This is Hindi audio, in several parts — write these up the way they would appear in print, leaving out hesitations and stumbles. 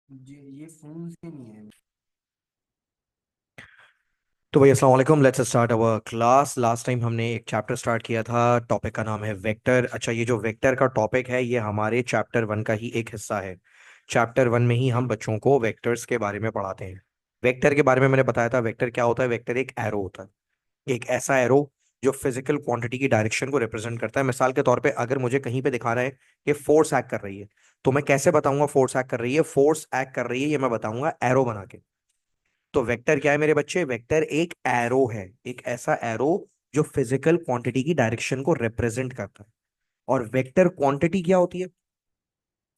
जी ये फोन से नहीं है। तो भाई अस्सलाम वालेकुम। Let's start our class. Last time हमने एक चैप्टर स्टार्ट किया था। टॉपिक का नाम है वेक्टर। अच्छा, ये जो वेक्टर का टॉपिक है ये हमारे चैप्टर वन का ही एक हिस्सा है। चैप्टर वन में ही हम बच्चों को वेक्टर्स के बारे में पढ़ाते हैं। वेक्टर के बारे में मैंने बताया था। वेक्टर क्या होता है? वेक्टर एक एरो होता है। एक ऐसा एरो जो फिजिकल क्वांटिटी की डायरेक्शन को रिप्रेजेंट करता है। मिसाल के तौर पे अगर मुझे कहीं पे दिखाना है कि फोर्स एक्ट कर रही है, तो मैं कैसे बताऊंगा फोर्स एक्ट कर रही है? फोर्स एक्ट कर रही है ये मैं बताऊंगा एरो बना के। तो वेक्टर क्या है मेरे बच्चे? वेक्टर एक एरो है, एक ऐसा एरो जो फिजिकल क्वांटिटी की डायरेक्शन को रिप्रेजेंट करता है। और वेक्टर क्वांटिटी क्या होती है?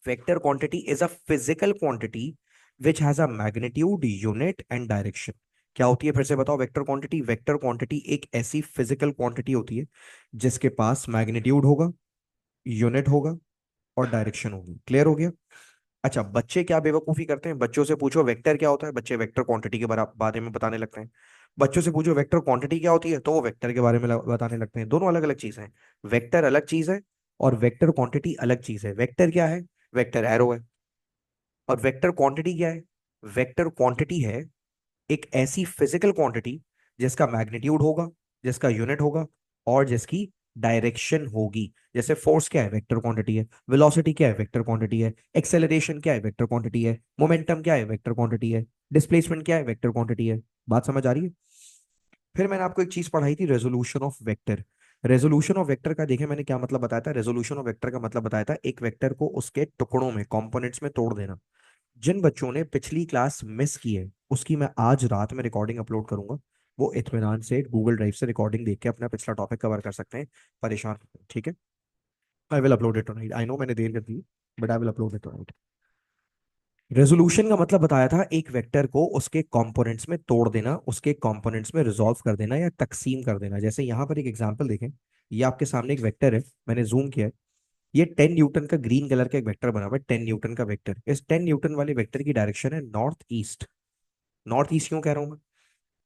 Vector quantity is a physical quantity which has a magnitude, unit and direction. क्या होती है? फिर से बताओ। वेक्टर क्वांटिटी, वेक्टर क्वांटिटी एक ऐसी फिजिकल क्वांटिटी होती है जिसके पास मैग्नीट्यूड होगा, यूनिट होगा और डायरेक्शन होगी। क्लियर हो गया? अच्छा, बच्चे क्या बेवकूफी करते हैं, बच्चों से पूछो वेक्टर क्या होता है, बच्चे वेक्टर क्वांटिटी के बारे में बताने लगते हैं। बच्चों से पूछो वेक्टर क्वांटिटी क्या होती है, तो वो वेक्टर के बारे में बताने लगते हैं। दोनों अलग अलग चीज है। वेक्टर अलग चीज है और वेक्टर क्वांटिटी अलग चीज है। वेक्टर क्या है? वेक्टर एरो है। और वेक्टर क्वांटिटी क्या है? वेक्टर क्वांटिटी है एक ऐसी फिजिकल क्वांटिटी जिसका मैग्नीट्यूड होगा, जिसका यूनिट होगा और जिसकी डायरेक्शन होगी। जैसे फोर्स क्या है? वेक्टर क्वांटिटी है। वेलोसिटी क्या है? वेक्टर क्वांटिटी है। एक्सेलरेशन क्या है? वेक्टर क्वांटिटी है। मोमेंटम क्या है? वेक्टर क्वांटिटी है। डिस्प्लेसमेंट क्या है? वेक्टर क्वांटिटी है। बात समझ आ रही है? फिर मैंने आपको एक चीज पढ़ाई थी, resolution of vector. Resolution of vector का देखें मैंने क्या मतलब बताया था। रेजोल्यूशन ऑफ वेक्टर का मतलब बताया था एक वेक्टर को उसके टुकड़ों में, कंपोनेंट्स में तोड़ देना। जिन बच्चों ने पिछली क्लास मिस की है उसकी मैं आज रात में रिकॉर्डिंग अपलोड करूंगा। वो इत्मीनान से गूगल ड्राइव से रिकॉर्डिंग देख के अपना पिछला टॉपिक कवर कर सकते हैं। परेशान मत हो, ठीक है? I will upload it tonight. I know मैंने देर कर दी, but I will upload it tonight. Resolution का मतलब बताया था एक वेक्टर को उसके कंपोनेंट्स में तोड़ देना, उसके कंपोनेंट्स में रिजॉल्व कर देना या तकसीम कर देना। जैसे यहां पर एक एग्जांपल देखें। ये आपके सामने एक वेक्टर है, मैंने जूम किया है। ये 10 न्यूटन का ग्रीन कलर का एक वेक्टर बना हुआ है। 10 न्यूटन का वेक्टर, इस 10 न्यूटन वाले वेक्टर की डायरेक्शन है नॉर्थ ईस्ट। नॉर्थ ईस्ट क्यों कह रहा हूं मैं?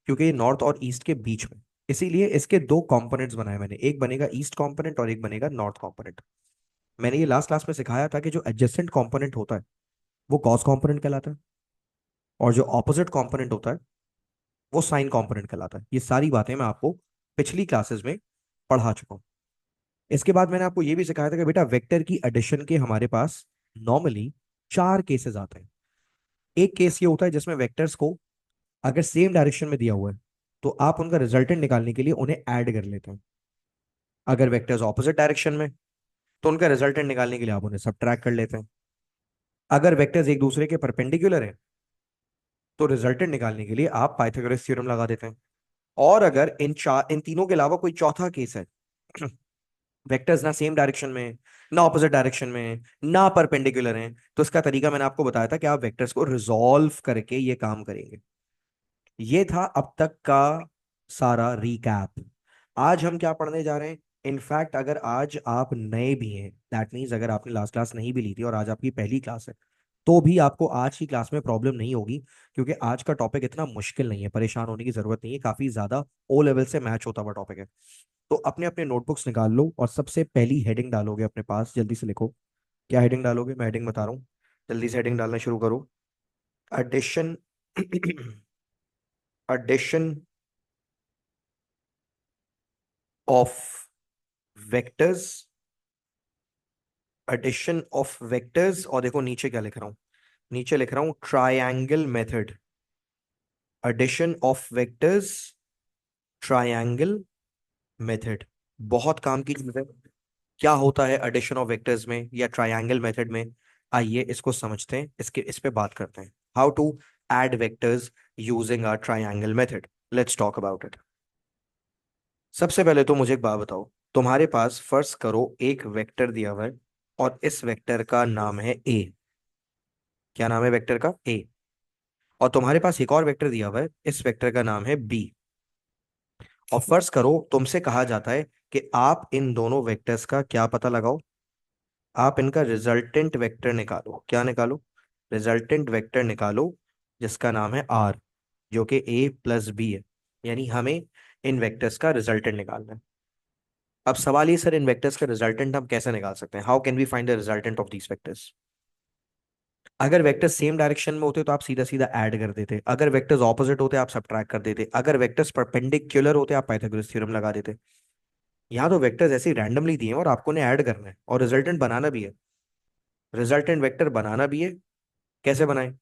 क्योंकि ये नॉर्थ और ईस्ट के बीच में, इसीलिए इसके दो कंपोनेंट्स बनाए मैंने। एक बनेगा ईस्ट कंपोनेंट और एक बनेगा नॉर्थ कंपोनेंट। मैंने ये लास्ट क्लास में सिखाया था कि जो एडजेसेंट कंपोनेंट होता है वो कॉस कंपोनेंट कहलाता है, और जो ऑपोजिट कंपोनेंट होता है वो साइन कंपोनेंट कहलाता है। ये सारी बातें मैं आपको पिछली क्लासेस में पढ़ा चुका हूं। इसके बाद मैंने आपको ये भी सिखाया था कि बेटा वेक्टर की एडिशन के हमारे पास नॉर्मली चार केसेस आते हैं। एक केस ये होता है जिसमें वेक्टर्स को अगर सेम डायरेक्शन में दिया हुआ है तो आप उनका रिजल्टेंट निकालने के लिए उन्हें ऐड कर लेते हैं। अगर वेक्टर्स ऑपोजिट डायरेक्शन में, तो उनका रिजल्टेंट निकालने के लिए आप उन्हें सबट्रैक्ट कर लेते हैं। अगर वेक्टर्स एक दूसरे के परपेंडिकुलर हैं तो रिजल्टेंट निकालने के लिए आप पाइथागोरस थ्योरम लगा देते हैं। और अगर इन तीनों के अलावा कोई चौथा केस है, वेक्टर्स ना सेम डायरेक्शन में है, ना ऑपोजिट डायरेक्शन में है, ना परपेंडिकुलर हैं, तो इसका तरीका मैंने आपको बताया था कि आप वेक्टर्स को रिजॉल्व करके ये काम करेंगे। ये था अब तक का सारा रिकैप। आज हम क्या पढ़ने जा रहे हैं? इनफैक्ट अगर आज आप नए भी हैं, दैट मीन्स अगर आपने लास्ट क्लास नहीं भी ली थी और आज आपकी पहली क्लास है, तो भी आपको आज की क्लास में प्रॉब्लम नहीं होगी। क्योंकि आज का टॉपिक इतना मुश्किल नहीं है, परेशान होने की जरूरत नहीं है। काफी ज्यादा ओ लेवल से मैच होता हुआ टॉपिक है। तो अपने अपने नोटबुक्स निकाल लो और सबसे पहली हेडिंग डालोगे अपने पास, जल्दी से लिखो। क्या हेडिंग डालोगे? मैं हेडिंग बता रहा हूँ, जल्दी से हेडिंग डालना शुरू करो। Addition addition of vectors. Addition of vectors. और देखो नीचे क्या लिख रहा हूं, नीचे लिख रहा हूं triangle method. Addition of vectors, triangle method. बहुत काम की चीज है। क्या होता है एडिशन ऑफ वेक्टर्स में या ट्रायंगल मेथड में? आइए इसको समझते हैं, इसके इस पे बात करते हैं। How to add vectors using a triangle method. Let's talk about it. सबसे पहले तो मुझे एक बात बताओ। तुम्हारे पास फर्ज करो एक वेक्टर दिया हुआ है और इस वेक्टर का नाम है ए। क्या नाम है वेक्टर का? ए। और तुम्हारे पास एक और वेक्टर दिया हुआ है, इस वेक्टर का नाम है बी। और फर्ज करो तुमसे कहा जाता है कि आप इन दोनों वेक्टर्स का क्या पता लगाओ, आप इनका रिजल्टेंट वेक्टर निकालो। क्या निकालो? रिजल्टेंट वेक्टर निकालो, जिसका नाम है आर, जो कि ए प्लस बी है। यानी हमें इन वेक्टर्स का रिजल्टेंट निकालना है। अब सवाल ये सर, इन वेक्टर्स का रिजल्टेंट हम कैसे निकाल सकते हैं? How can we find the resultant of these vectors? अगर वेक्टर्स सेम डायरेक्शन में होते तो आप सीधा सीधा ऐड कर देते, अगर वेक्टर्स ऑपोजिट होते आप सब्ट्रैक्ट कर देते, अगर वेक्टर्स परपेंडिकुलर होते आप पाइथागोरस थ्योरम लगा देते। यहाँ तो वेक्टर्स ऐसे रैंडमली दिए हैं और आपको ने ऐड करना है और रिजल्टेंट बनाना भी है, रिजल्टेंट वेक्टर बनाना भी है। कैसे बनाए?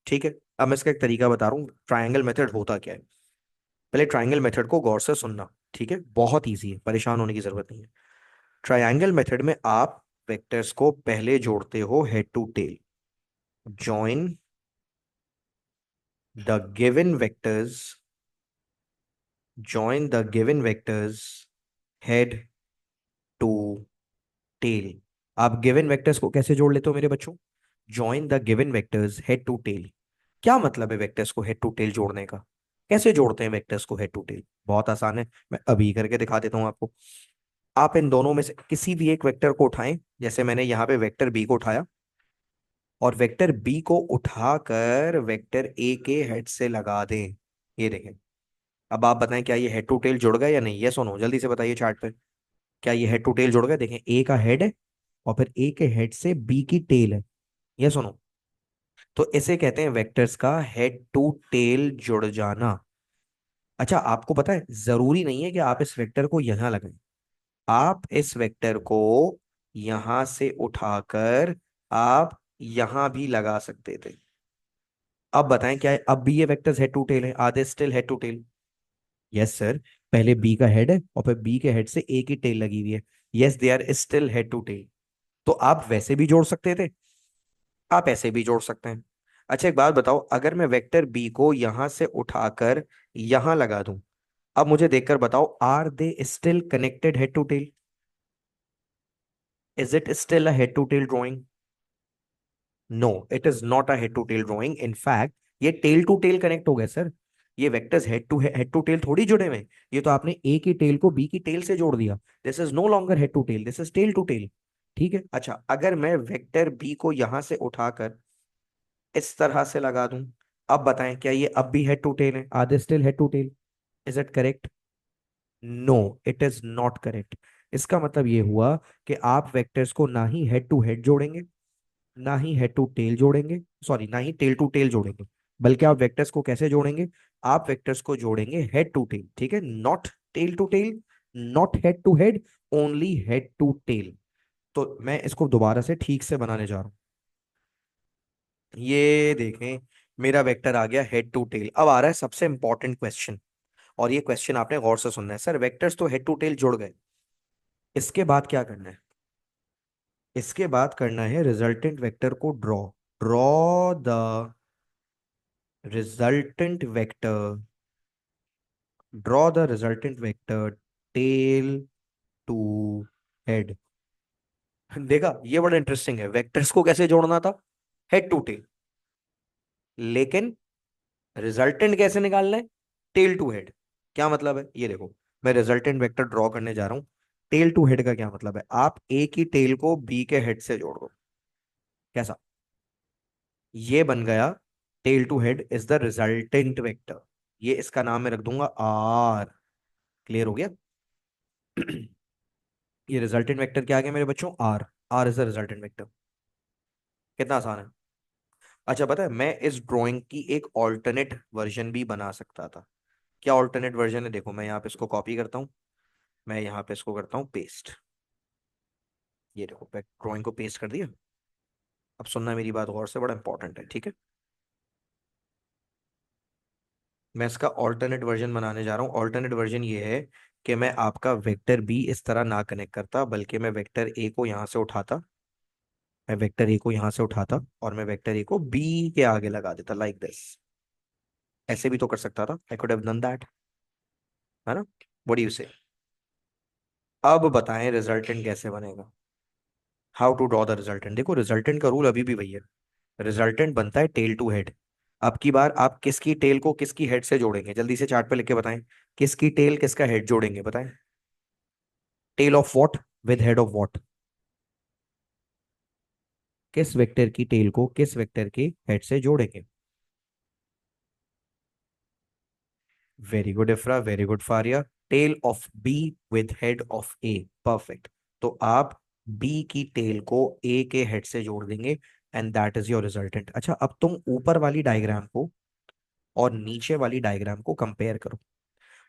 ठीक है, अब मैं इसका एक तरीका बता रहा हूँ, ट्रायंगल मेथड होता क्या है। पहले ट्रायंगल मेथड को गौर से सुनना, ठीक है, बहुत इजी है, परेशान होने की जरूरत नहीं है। ट्रायंगल मेथड में आप वेक्टर्स को पहले जोड़ते हो head to tail. Join the given vectors, join the given vectors head to tail. आप गिवन वेक्टर्स को कैसे जोड़ लेते हो मेरे बच्चों? Join the given vectors head to tail. क्या मतलब है वेक्टर्स को हेड टू टेल जोड़ने का? कैसे जोड़ते हैं वेक्टर्स को हेड टू टेल? बहुत आसान है, मैं अभी करके दिखा देता हूं आपको। आप इन दोनों में से किसी भी एक वेक्टर को उठाएं, जैसे मैंने यहाँ पे वेक्टर बी को उठाया, और वेक्टर बी को उठाकर वेक्टर ए के हेड से लगा दें। ये देखें। अब आप बताएं क्या ये हेड टू टेल जुड़ गया या नहीं? ये सुनो, जल्दी से बताइए चार्ट पे, क्या ये हेड टू टेल जुड़ गया? देखें, ए का हेड है और फिर ए के हेड से बी की टेल है। ये सुनो, तो इसे कहते हैं वेक्टर्स का हेड टू टेल जुड़ जाना। अच्छा, आपको पता है जरूरी नहीं है कि आप इस वेक्टर को यहां लगाएं, आप इस वेक्टर को यहां से उठाकर आप यहां भी लगा सकते थे। अब बताएं क्या है, अब भी ये वेक्टर्स हेड टू टेल है? Are they still head to tail? Yes sir, पहले बी का हेड है और फिर बी के हेड से ए की टेल लगी हुई है। Yes, they are still head to tail. तो आप वैसे भी जोड़ सकते थे, आप ऐसे भी जोड़ सकते हैं। अच्छा एक बात बताओ, अगर मैं वेक्टर बी को यहां से उठाकर यहां लगा दूं, अब मुझे देखकर बताओ, are they still connected head to tail? Is it still a head to tail drawing? No, it is not a head to tail drawing. In fact ये टेल टू टेल कनेक्ट हो गए सर। ये वेक्टर्स हेड टू टेल थोड़ी जुड़े हुए हैं, ये तो आपने ए की टेल को बी की टेल से जोड़ दिया। This is no longer head to tail, this is tail to tail. ठीक है, अच्छा अगर मैं वेक्टर बी को यहां से उठाकर इस तरह से लगा दूं, अब बताएं क्या ये अब भी हेड टू टेल है? Are they still head to tail? Is it correct? No, it is not correct. इसका मतलब ये हुआ कि आप वेक्टर्स को ना ही हेड टू हेड जोड़ेंगे, ना ही हेड टू टेल जोड़ेंगे, सॉरी ना ही टेल टू टेल जोड़ेंगे, बल्कि आप वेक्टर्स को कैसे जोड़ेंगे? आप वेक्टर्स को जोड़ेंगे हेड टू टेल, ठीक है, not tail to tail, not head to head, only head to tail. तो मैं इसको दोबारा से ठीक से बनाने जा रहा हूं। ये देखें, मेरा वेक्टर आ गया हेड टू टेल। अब आ रहा है सबसे इंपॉर्टेंट क्वेश्चन, और ये क्वेश्चन आपने गौर से सुनना है। सर वेक्टर्स तो हेड टू टेल जुड़ गए, इसके बाद क्या करना है? इसके बाद करना है रिजल्टेंट वेक्टर को draw. Draw the resultant vector, draw the resultant vector tail to head. देखा, ये बड़ा इंटरेस्टिंग है, वेक्टर्स को कैसे जोड़ना था? हेड टू टेल, लेकिन रिजल्टेंट कैसे निकालना है? Tail to head. क्या मतलब है ये देखो, मैं रिजल्टेंट वेक्टर ड्रॉ करने जा रहा हूं। टेल टू हेड का क्या मतलब है? आप ए की टेल को बी के हेड से जोड़ दो। कैसा? ये बन गया tail to head is the resultant vector. ये इसका नाम मैं रख दूंगा आर। क्लियर हो गया? ये रिजल्टेंट वेक्टर क्या आ गया मेरे बच्चों? R. R is the resultant vector. कितना आसान है। अच्छा पता है, मैं इस ड्राइंग की एक ऑल्टरनेट वर्जन भी बना सकता था। क्या ऑल्टरनेट वर्जन है? देखो मैं यहाँ पे इसको कॉपी करता हूँ, मैं यहाँ पे इसको करता हूँ पेस्ट। ये देखो ड्राइंग को पेस्ट कर दिया। अब सुनना मेरी बात गौर से, बड़ा इंपॉर्टेंट है, ठीक है। मैं इसका ऑल्टरनेट वर्जन बनाने जा रहा हूँ। ऑल्टरनेट वर्जन ये है कि मैं आपका वेक्टर बी इस तरह ना कनेक्ट करता, बल्कि मैं वेक्टर ए को यहाँ से उठाता, मैं वेक्टर ए को यहाँ से उठाता और मैं वेक्टर ए को बी के आगे लगा देता, लाइक दिस। ऐसे भी तो कर सकता था, I could have done that, है ना? व्हाट डू यू से? अब बताएं रिजल्टेंट कैसे बनेगा, how to draw the resultant. देखो रिजल्टेंट का रूल अभी भी वही है, रिजल्टेंट बनता है टेल टू हेड। अब की बार आप किसकी टेल को किसकी हेड से जोड़ेंगे? जल्दी से चार्ट पे लिख के बताएं, किसकी टेल किसका हेड जोड़ेंगे बताएं? Tail of what with head of what? किस वेक्टर की टेल को किस वेक्टर के हेड से जोड़ेंगे? Very good Ifra, very good Faria. Tail of B with head of A, perfect. तो आप बी की टेल को ए के हेड से जोड़ देंगे, and that is your resultant. अच्छा, अब तुम ऊपर वाली डायग्राम को और नीचे वाली डायग्राम को कंपेयर करो,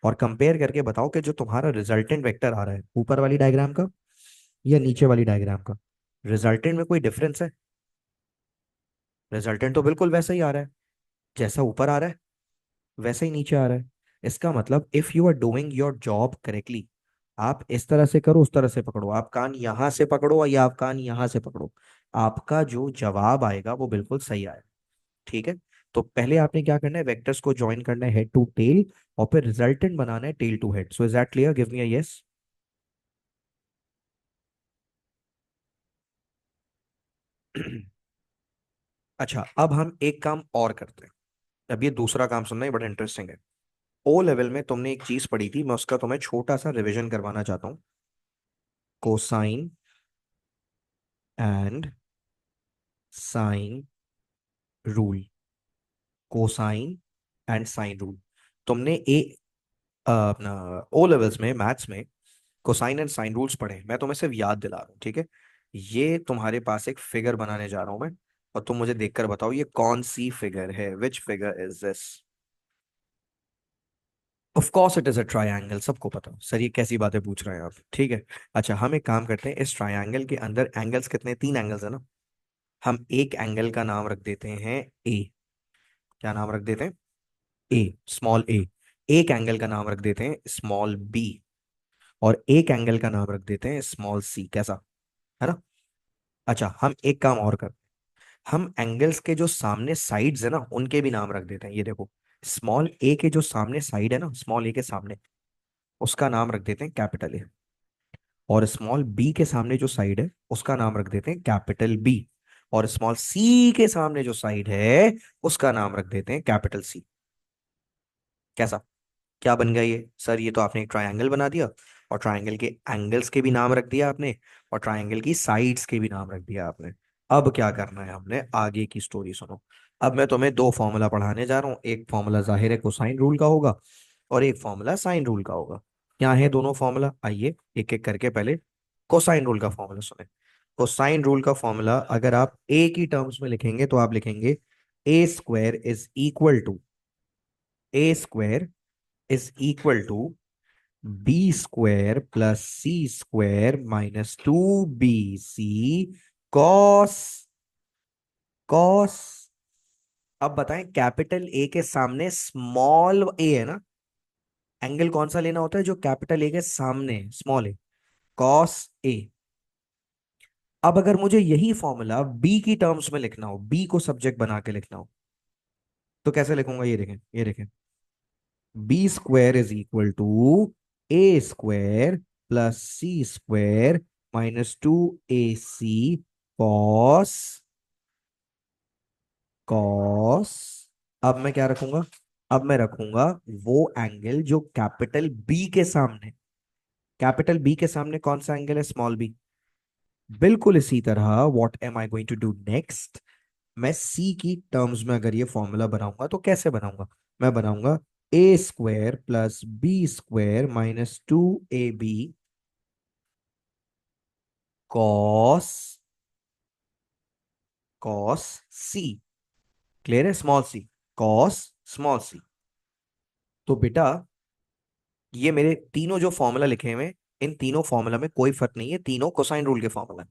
और कंपेयर करके बताओ कि जो तुम्हारा रिजल्टेंट वेक्टर आ रहा है ऊपर वाली डायग्राम का या नीचे वाली डायग्राम का, रिजल्टेंट में कोई डिफरेंस है? रिजल्टेंट तो बिल्कुल वैसा ही आ रहा है, जैसा ऊपर आ रहा है वैसे ही नीचे आ रहा है। इसका मतलब if you are doing your job correctly, आप इस तरह से करो, उस तरह से पकड़ो, आप कान यहां से पकड़ो या आप कान यहां से पकड़ो, आपका जो जवाब आएगा वो बिल्कुल सही आएगा। ठीक है, तो पहले आपने क्या करना है, वेक्टर्स को ज्वाइन करना है हेड टू टेल, और फिर रिजल्टेंट बनाना है tail to head. So is that clear? Give me a yes. अच्छा, अब हम एक काम और करते हैं। अब ये दूसरा काम सुनना, ये बड़ा इंटरेस्टिंग है। ओ लेवल में तुमने एक चीज पढ़ी थी, मैं उसका तुम्हें छोटा सा रिवीजन करवाना चाहता हूँ। Cosine and sine rule. Cosine and sine rule. तुमने अपना ओ लेवल्स में मैथ्स में कोसाइन एंड साइन रूल्स पढ़े, मैं तुम्हें सिर्फ याद दिला रहा हूँ, ठीक है? ये तुम्हारे पास एक फिगर बनाने जा रहा हूं मैं, और तुम मुझे देखकर बताओ ये कौन सी फिगर है, which figure is this? Of course it is a triangle, सबको पता। सर ये कैसी बातें पूछ रहे हैं आप, ठीक है। अच्छा, हम एक काम करते हैं, इस ट्रायंगल के अंदर एंगल्स कितने, तीन एंगल्स है ना। हम एक एंगल का नाम रख देते हैं ए। क्या नाम रख देते हैं? ए, स्मॉल ए। एक एंगल का नाम रख देते हैं स्मॉल बी, और एक एंगल का नाम रख देते हैं स्मॉल सी। कैसा है ना? अच्छा, हम एक काम और कर, हम एंगल्स के जो सामने साइड्स है ना उनके भी नाम रख देते हैं। ये देखो, स्मॉल ए के जो सामने साइड है ना, स्मॉल ए के सामने, उसका नाम रख देते हैं कैपिटल ए, और स्मॉल बी के सामने जो साइड है उसका नाम रख देते हैं कैपिटल बी, और स्मॉल सी के सामने जो साइड है उसका नाम रख देते हैं कैपिटल सी। कैसा, क्या बन गया ये? सर ये तो आपने एक ट्रायंगल बना दिया, और ट्रायंगल के एंगल्स के भी नाम रख दिया आपने, और ट्रायंगल की साइड्स के भी नाम रख दिया आपने। अब क्या करना है हमने, आगे की स्टोरी सुनो। अब मैं तुम्हें दो फॉर्मूला पढ़ाने जा रहा हूँ, एक फॉर्मूला जाहिर है कोसाइन रूल का होगा, और एक फॉर्मूला साइन रूल का होगा। क्या है दोनों फॉर्मूला? आइए एक एक करके पहले कोसाइन रूल का फॉर्मूला सुने। कोसाइन रूल का फॉर्मूला अगर आप ए की टर्म्स में लिखेंगे तो आप लिखेंगे A square is equal to B square plus C square minus 2bc cos cos. अब बताएं, कैपिटल ए के सामने स्मॉल ए है ना, एंगल कौन सा लेना होता है जो कैपिटल ए के सामने स्मॉल ए, कॉस ए। अब अगर मुझे यही फॉर्मूला बी की टर्म्स में लिखना हो, बी को सब्जेक्ट बना के लिखना हो, तो कैसे लिखूंगा? ये देखें, ये देखें, B square is equal to A square plus C square minus 2ac cos cos. अब मैं क्या रखूंगा? अब मैं रखूंगा वो एंगल जो कैपिटल बी के सामने, कैपिटल बी के सामने कौन सा एंगल है? Small B. बिल्कुल इसी तरह what am I going to do next, मैं सी की टर्म्स में अगर ये फॉर्मूला बनाऊंगा तो कैसे बनाऊंगा? मैं बनाऊंगा A square plus B square minus 2ab cos cos C. Clear है? Small C cos small C. तो बेटा, ये मेरे तीनों जो फॉर्मूला लिखे हुए हैं, इन तीनों फॉर्मूला में कोई फर्क नहीं है, तीनों कोसाइन रूल के फॉर्मूला।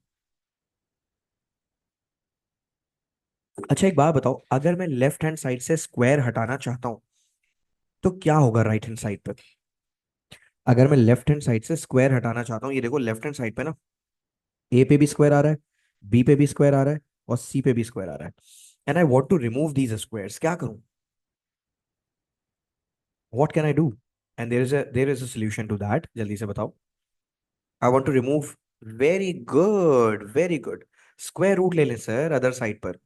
अच्छा एक बात बताओ, अगर मैं लेफ्ट हैंड साइड से स्क्वायर हटाना चाहता हूं तो क्या होगा राइट हैंड साइड पे? अगर मैं लेफ्ट हैंड साइड से स्क्वायर हटाना चाहता हूँ, ये देखो लेफ्ट हैंड साइड पे ना, ए पे भी स्क्वायर आ रहा है, बी पे भी स्क्वायर आ रहा है, और सी पे भी स्क्वायर आ रहा है, and I want to remove these squares. क्या करूं? What can I do? And there is a solution to that, जल्दी से बताओ। I want to remove, very good very good, square root ले लें सर अदर साइड पर।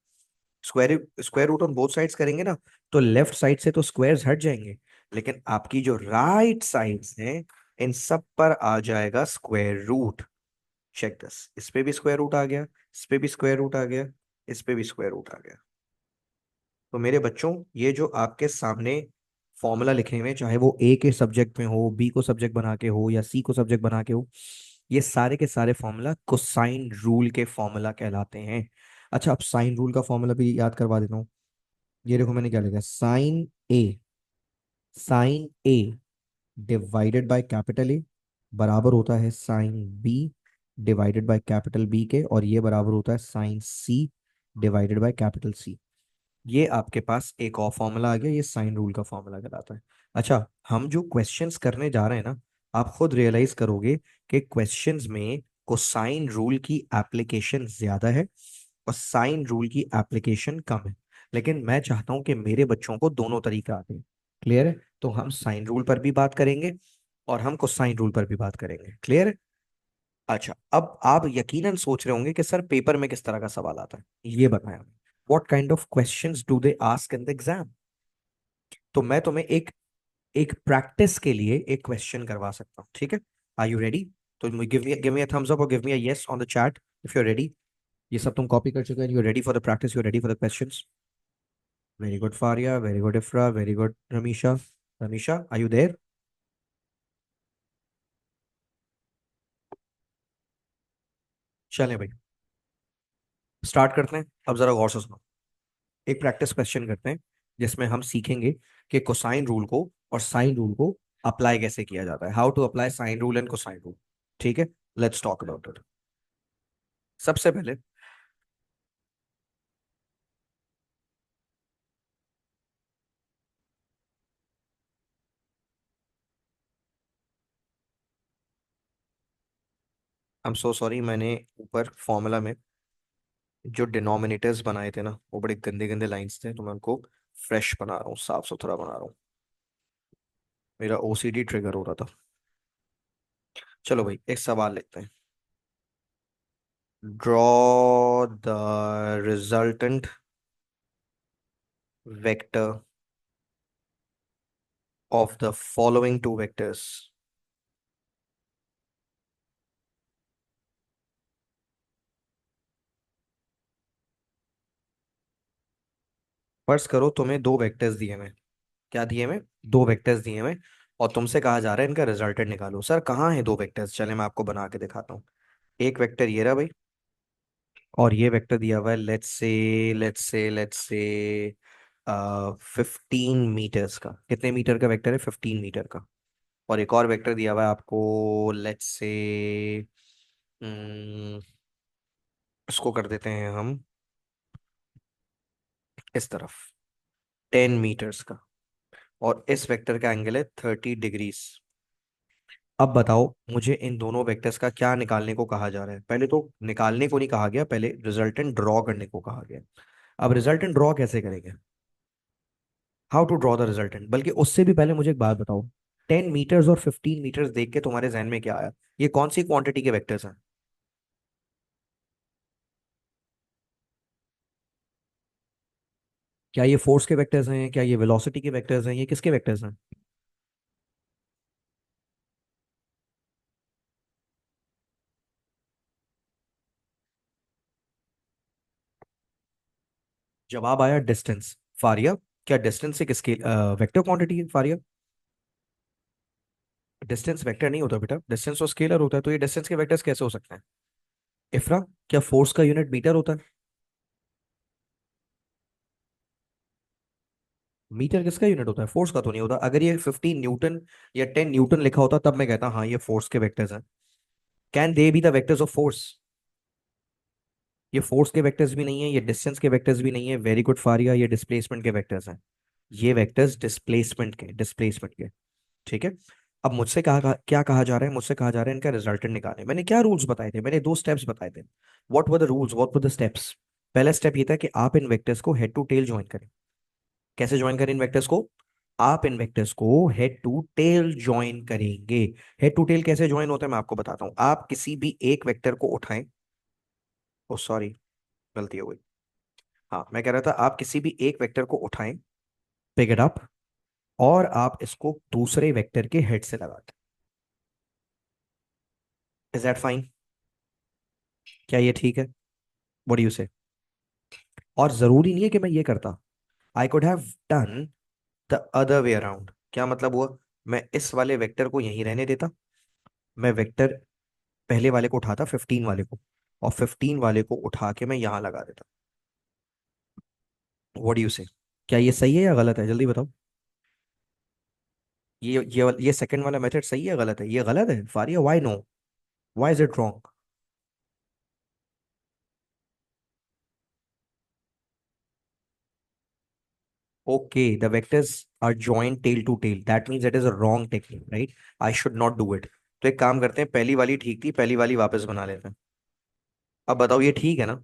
Square square root on both sides करेंगे ना, तो लेफ्ट साइड से तो स्क्वायर्स हट जाएंगे, लेकिन आपकी जो राइट साइड्स हैं इन सब पर आ जाएगा स्क्वायर रूट। चेक दिस, इस पे भी स्क्वायर रूट आ गया, इस पे भी स्क्वायर रूट आ गया, इस पे भी स्क्वायर रूट आ गया। तो मेरे बच्चों, ये जो आपके सामने फॉर्मूला लिखे हुए हैं, चाहे वो ए के सब्जेक्ट में हो, बी को सब्जेक्ट बना के हो, या सी को सब्जेक्ट बना के हो, ये सारे के सारे फॉर्मूला कोसाइन रूल के फॉर्मूला कहलाते हैं। अच्छा, अब साइन रूल का फॉर्मूला भी याद करवा देता हूँ। ये देखो मैंने क्या लिखा है, sine A divided by capital A बराबर होता है sine B divided by capital B के, और ये बराबर होता है sine C divided by capital C. ये आपके पास एक और फॉर्मूला आ गया, ये साइन रूल का फॉर्मूला कहलाता है। अच्छा, हम जो क्वेश्चंस करने जा रहे हैं ना, आप खुद रियलाइज करोगे कि क्वेश्चंस में कोसाइन रूल की एप्लीकेशन ज्यादा है और साइन रूल की एप्लीकेशन कम है। लेकिन मैं चाहता हूं कि मेरे बच्चों को दोनों तरीके आते हैं। क्लियर है? तो हम साइन रूल पर भी बात करेंगे और हम कोसाइन रूल पर भी बात करेंगे। क्लियर है? अच्छा, अब आप यकीनन सोच रहे होंगे कि सर पेपर में किस तरह का सवाल आता है, ये बताएं हमें। What kind of questions do they ask in the exam? तो मैं तुम्हें एक एक प्रैक्टिस के लिए एक क्वेश्चन करवा सकता हूँ, ठीक है? Are you ready? तो give me a thumbs up और give me a yes on the chat if you are ready. ये सब तुम कॉपी कर चुके हैं, you are ready for the practice, you are ready for the questions. Very good Faria, very good Ifra, very good Ramisha. Ramisha, are you there? चलें भाई, स्टार्ट करते हैं। अब जरा गौर से सुनो, एक प्रैक्टिस क्वेश्चन करते हैं जिसमें हम सीखेंगे कि कोसाइन रूल को और साइन रूल को अप्लाई कैसे किया जाता है, how to apply sine rule and cosine rule. ठीक है, लेट्स टॉक अबाउट इट। सबसे पहले, आई एम सो सॉरी, मैंने ऊपर फॉर्मूला में जो डिनोमिनेटर्स बनाए थे ना, वो बड़े गंदे गंदे लाइंस थे, तो मैं उनको फ्रेश बना रहा हूँ, साफ सुथरा बना रहा हूँ। मेरा ओसीडी ट्रिगर हो रहा था। चलो भाई, एक सवाल लेते हैं। Draw the resultant vector of the following two vectors. फर्ज करो तुम्हें दो वेक्टर्स दिए हुए। क्या दिए हुए? दो वेक्टर्स दिए हुए, और तुमसे कहा जा रहा है इनका रिजल्टेंट निकालो। सर कहाँ है दो वेक्टर्स? चले मैं आपको बना के दिखाता हूँ। एक वेक्टर ये रहा भाई, और ये वेक्टर दिया हुआ है, लेट्स से 15 मीटर्स का। कितने मीटर का वेक्टर है? 15 मीटर का। और एक और वेक्टर दिया हुआ है आपको, लेट्स से इसको कर देते हैं हम इस तरफ, 10 मीटर्स का। और इस वेक्टर का एंगल है 30 डिग्रीज। अब बताओ मुझे इन दोनों वेक्टर्स का क्या निकालने को कहा जा रहा है। पहले तो निकालने को नहीं कहा गया, पहले रिजल्टेंट ड्रॉ करने को कहा गया। अब रिजल्टेंट ड्रॉ कैसे करेंगे? How to draw the resultant? बल्कि उससे भी पहले मुझे एक बात बताओ, 10 मीटर्स और 15 मीटर्स देख के तुम्हारे जहन में क्या आया? ये कौन सी क्वांटिटी के वेक्टर्स हैं? क्या ये फोर्स के वेक्टर्स हैं? क्या ये वेलोसिटी के वेक्टर्स हैं? ये किसके वेक्टर्स हैं? जवाब आया डिस्टेंस। फारिया, क्या डिस्टेंस एक स्केल वेक्टर क्वांटिटी है फारिया? डिस्टेंस वेक्टर नहीं होता बेटा, डिस्टेंस तो स्केलर होता है। तो ये डिस्टेंस के वेक्टर्स कैसे हो सकते हैं? इफ्रा, क्या फोर्स का यूनिट मीटर होता है? मीटर किसका यूनिट होता है? फोर्स का तो नहीं होता। अगर ये 15 न्यूटन या 10 न्यूटन लिखा होता तब मैं कहता हाँ ये फोर्स के वेक्टर्स हैं। Can they be the vectors of force? ये फोर्स के वेक्टर्स भी नहीं है, ये डिस्टेंस के वेक्टर्स भी नहीं है। वेरी गुड फारिया, ये डिस्प्लेसमेंट के वेक्टर्स हैं। ये वेक्टर्स डिस्प्लेसमेंट के। ठीक है। अब मुझसे क्या कहा जा रहा है? मुझसे कहा जा रहा है इनका रिजल्टेंट निकालें। मैंने क्या रूल्स बताए थे? मैंने दो स्टेप्स बताए थे। What were the rules, what were the steps? पहला स्टेप ये था कि आप इन वेक्टर्स को हेड टू टेल ज्वाइन करें। कैसे ज्वाइन करें इन वेक्टर्स को? आप इन वेक्टर्स को हेड टू टेल ज्वाइन करेंगे। हेड टू टेल कैसे ज्वाइन होता है मैं आपको बताता हूं। आप किसी भी एक वेक्टर को उठाएं। ओ सॉरी, गलती हो गई। हाँ, मैं कह रहा था आप किसी भी एक वेक्टर को उठाएं, पिक इट अप, और आप इसको दूसरे वेक्टर के हेड से लगा दें। Is that fine? क्या ये ठीक है? व्हाट डू यू से? और जरूरी नहीं है कि मैं ये करता। I could have done the other way around. क्या मतलब हुआ? मैं इस वाले वेक्टर को यहीं रहने देता, मैं वेक्टर पहले वाले को उठाता 15 वाले को, और 15 वाले को उठा के मैं यहां लगा देता। व्हाट डू यू से? क्या ये सही है या गलत है, जल्दी बताओ। ये सेकंड वाला मेथड सही है गलत है? ये गलत है Faria, why no? Why is it wrong? Okay, the vectors are joint tail to tail, that means it is a wrong technique, right? I should not do it. तो एक काम करते हैं, पहली वाली ठीक थी, पहली वाली वापस बना लेते हैं। अब बताओ ये ठीक है ना?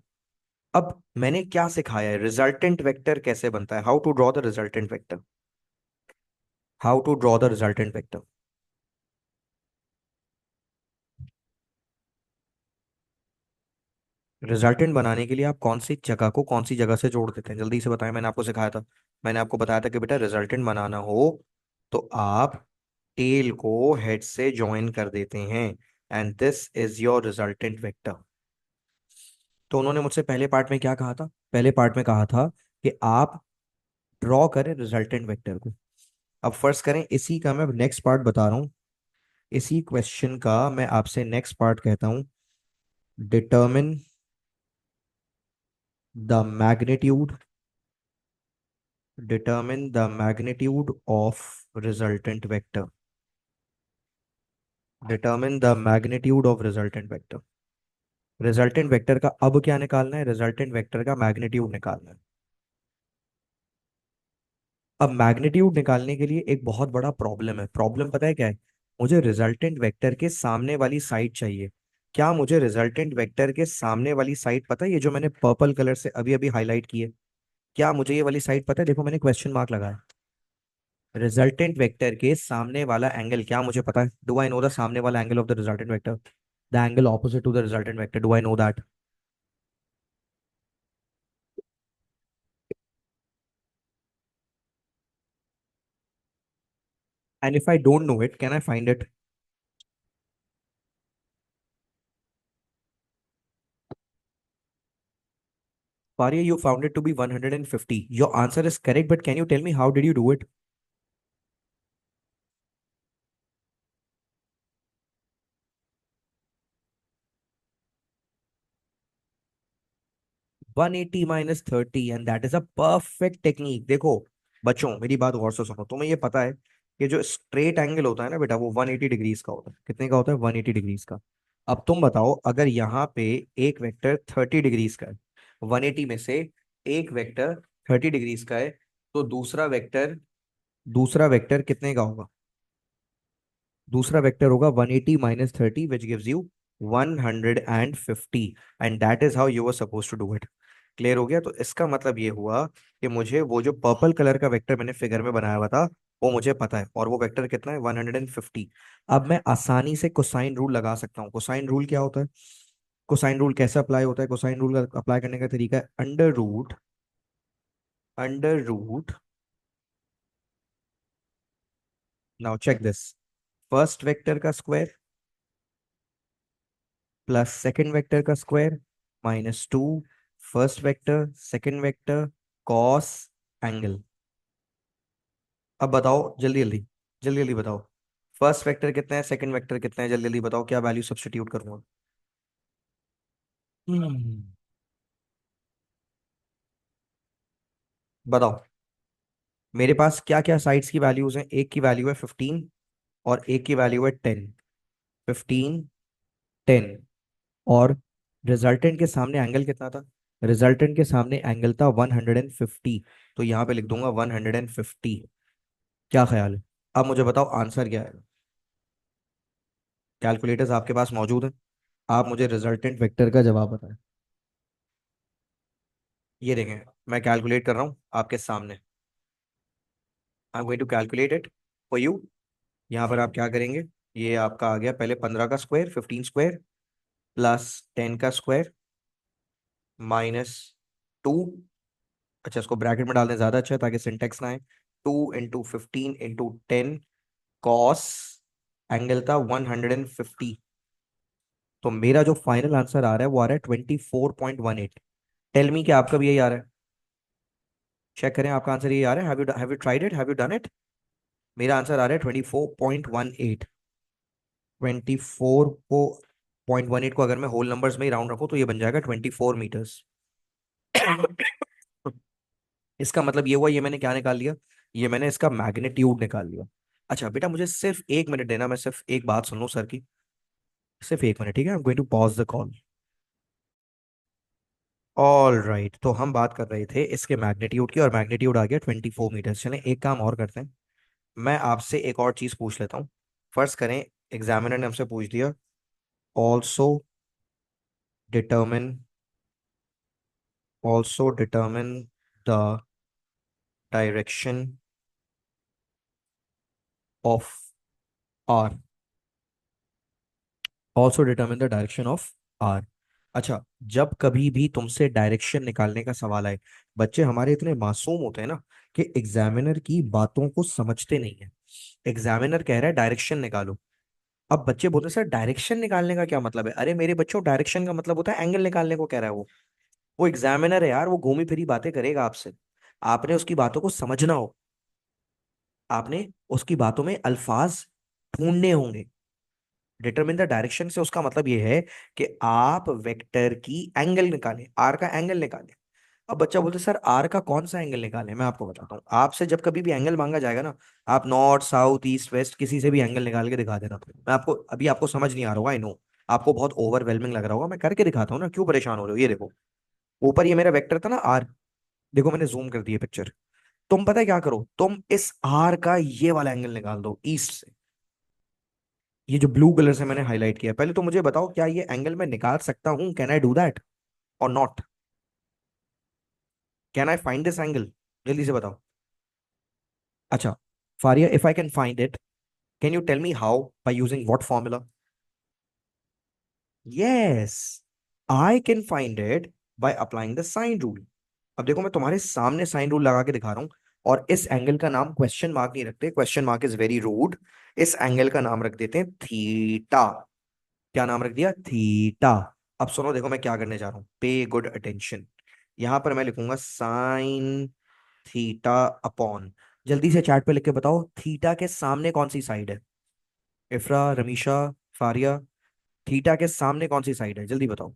अब मैंने क्या सिखाया है, रिजल्टेंट वेक्टर कैसे बनता है, how to draw the resultant vector. How to draw the resultant vector. Resultant बनाने के लिए आप कौन सी जगह को कौन सी जगह से जोड़ देते हैं, जल्दी से बताएं। मैंने आपको सिखाया था, मैंने आपको बताया था कि बेटा रिजल्टेंट बनाना हो तो आप टेल को हेड से ज्वाइन कर देते हैं, and this is your resultant vector. तो उन्होंने मुझसे पहले पार्ट में क्या कहा था? पहले पार्ट में कहा था कि आप ड्रॉ करें रिजल्टेंट वेक्टर को। अब फर्स्ट करें, इसी का मैं नेक्स्ट पार्ट बता रहा हूं, इसी क्वेश्चन का मैं आपसे नेक्स्ट पार्ट कहता हूं। Determine the magnitude, determine the magnitude of resultant vector, determine the magnitude of resultant vector। Resultant vector का अब क्या निकालना है? रिजल्टेंट वेक्टर का मैग्नीट्यूड निकालना है। अब मैग्नीट्यूड निकालने के लिए एक बहुत बड़ा प्रॉब्लम है। प्रॉब्लम पता है क्या है? मुझे रिजल्टेंट वेक्टर के सामने वाली साइड चाहिए। क्या मुझे रिजल्टेंट वेक्टर के सामने वाली साइड पता है? ये जो मैंने पर्पल कलर से अभी अभी हाईलाइट की है, क्या मुझे ये वाली साइड पता है? देखो मैंने क्वेश्चन मार्क लगाया। रिजल्टेंट वेक्टर के सामने वाला एंगल क्या मुझे पता है? डू आई नो द सामने वाला angle of the resultant vector, the angle opposite to the resultant vector, do I know that? And if I don't know it, can I find it? Parya, you found it to be 150. Your answer is correct, but can you tell me how did you do it? 180 minus 30, and that is a perfect technique. देखो बच्चों, मेरी बात गौर से सुनो, तुम्हें ये पता है कि जो स्ट्रेट एंगल होता है ना बेटा, वो 180 डिग्रीज का होता है। कितने का होता है? 180 डिग्रीज का। अब तुम बताओ, अगर यहाँ पे एक वेक्टर 30 डिग्रीज का है, 180 में से एक वेक्टर 30 डिग्रीज का है, तो दूसरा वेक्टर कितने का होगा? दूसरा वेक्टर होगा 180 minus 30, which gives you 150, and that is how you were supposed to do it. Clear हो गया? तो इसका मतलब ये हुआ कि मुझे वो जो पर्पल कलर का वेक्टर मैंने फिगर में बनाया हुआ था, वो मुझे पता है, और वो वेक्टर कितना है? 150। अब मैं आसानी से कोसाइन रूल लगा सकता हूँ। कोसाइन रूल क्या होता है? कोसाइन रूल कैसे अप्लाई होता है? कोसाइन रूल अप्लाई करने का तरीका है under root. Now check this, first vector का स्क्वायर प्लस सेकंड वेक्टर का square minus two first vector second vector cos angle. अब बताओ जल्दी जल्दी, जल्दी जल्दी बताओ, फर्स्ट वेक्टर कितना है, सेकंड वेक्टर कितना है, जल्दी जल्दी बताओ, क्या वैल्यू सब्स्टिट्यूट करूंगा? हम्म, बताओ। मेरे पास क्या क्या साइड्स की वैल्यूज हैं? एक की वैल्यू है 15 और एक की वैल्यू है 10। 15, 10। और रिजल्टेंट के सामने एंगल कितना था? रिजल्टेंट के सामने एंगल था 150, तो यहाँ पे लिख दूंगा 150। क्या ख्याल है? अब मुझे बताओ आंसर क्या है। कैलकुलेटर्स आपके पास मौजूद है? आप मुझे रिजल्टेंट वेक्टर का जवाब बताएं। ये देखें, मैं कैलकुलेट कर रहा हूँ आपके सामने। I am going to calculate it for you. यहाँ पर आप क्या करेंगे? ये आपका आ गया, पहले 15 का स्क्वायर, 15 स्क्वायर प्लस 10 का स्क्वायर माइनस 2। अच्छा, इसको ब्रैकेट में डालने ज्यादा अच्छा है ताकि सिंटेक्स ना आए। 2 इंटू 15 इंटू 10 कॉस एंगल था 150। तो मेरा जो फाइनल आंसर आ रहा है वो आ रहा है 24.18। टेल मी, क्या आपका भी यही आ रहा है? चेक करें, आपका आंसर यही आ रहा है? Have you tried it, have you done it? मेरा आंसर आ रहा है 24.18। 24.18 को अगर मैं होल नंबर्स में ही राउंड रखूं तो ये बन जाएगा 24 मीटर्स। इसका मतलब ये हुआ, ये मैंने क्या निकाल लिया, ये मैंने इसका मैग्नीट्यूड निकाल लिया। अच्छा बेटा, मुझे सिर्फ 1 मिनट देना, मैं सिर्फ एक बात सुन लूं सर की, सिर्फ 1 मिनट, ठीक है? I am going to pause the call. All right, तो हम बात कर रहे थे इसके मैग्नीट्यूड की, और मैग्नीट्यूड आ गया 24 मीटर। चलें एक काम और करते हैं, मैं आपसे एक और चीज पूछ लेता हूँ। फर्स्ट करें, एग्जामिनर ने हमसे पूछ दिया, also determine, also determine the direction of R, also determine the direction of R. अच्छा, जब कभी भी तुमसे डायरेक्शन निकालने का सवाल आए, बच्चे हमारे इतने मासूम होते हैं ना कि एग्जामिनर की बातों को समझते नहीं है। एग्जामिनर कह रहा है डायरेक्शन निकालो, अब बच्चे बोलते हैं सर डायरेक्शन निकालने का क्या मतलब है? अरे मेरे बच्चों, डायरेक्शन का मतलब होता है एंगल निकालने को कह रहा है वो एग्जामिनर है यार, वो घूमी फिरी बातें करेगा आपसे। आपने उसकी बातों को समझना हो, आपने उसकी बातों में अल्फाज ढूंढने होंगे। डिटरमिन द डायरेक्शन से उसका मतलब ये है कि आप वेक्टर की एंगल निकालें, आर का एंगल निकालें। अब बच्चा बोलते सर आर का कौन सा एंगल निकालें? मैं आपको बताता हूँ, आपसे जब कभी भी एंगल मांगा जाएगा ना, आप नॉर्थ साउथ ईस्ट वेस्ट किसी से भी एंगल निकाल के दिखा देना। मैं आपको अभी, आपको समझ नहीं आ रहा होगा, आई नो, आपको बहुत ओवरवेलमिंग लग रहा होगा, मैं करके दिखाता हूँ ना, क्यों परेशान हो रहे हो? ये देखो, ऊपर ये मेरा वेक्टर था ना आर, देखो मैंने जूम कर दिया पिक्चर। तुम पता है क्या करो, तुम इस आर का ये वाला एंगल निकाल दो ईस्ट से, ये जो ब्लू कलर से मैंने हाईलाइट किया। पहले तो मुझे बताओ, क्या ये एंगल मैं निकाल सकता हूं? कैन आई डू दैट और not? Can I find this angle? जल्दी से बताओ। अच्छा Faria, if I can find it, can you tell me how, by using what formula? Yes, I can find it by applying the sine rule. अब देखो, मैं तुम्हारे सामने साइन रूल लगा के दिखा रहा हूं, और इस एंगल का नाम क्वेश्चन मार्क नहीं रखते, question mark is very rude. इस एंगल का नाम रख देते हैं थीटा। क्या नाम रख दिया? थीटा। अब सुनो, देखो मैं क्या करने जा रहा हूं, पे गुड अटेंशन। यहां पर मैं लिखूंगा साइन थीटा अपॉन, जल्दी से चैट पे लिख के बताओ, थीटा के सामने कौन सी साइड है? इफ्रा, रमीशा, फारिया, थीटा के सामने कौन सी साइड है? जल्दी बताओ।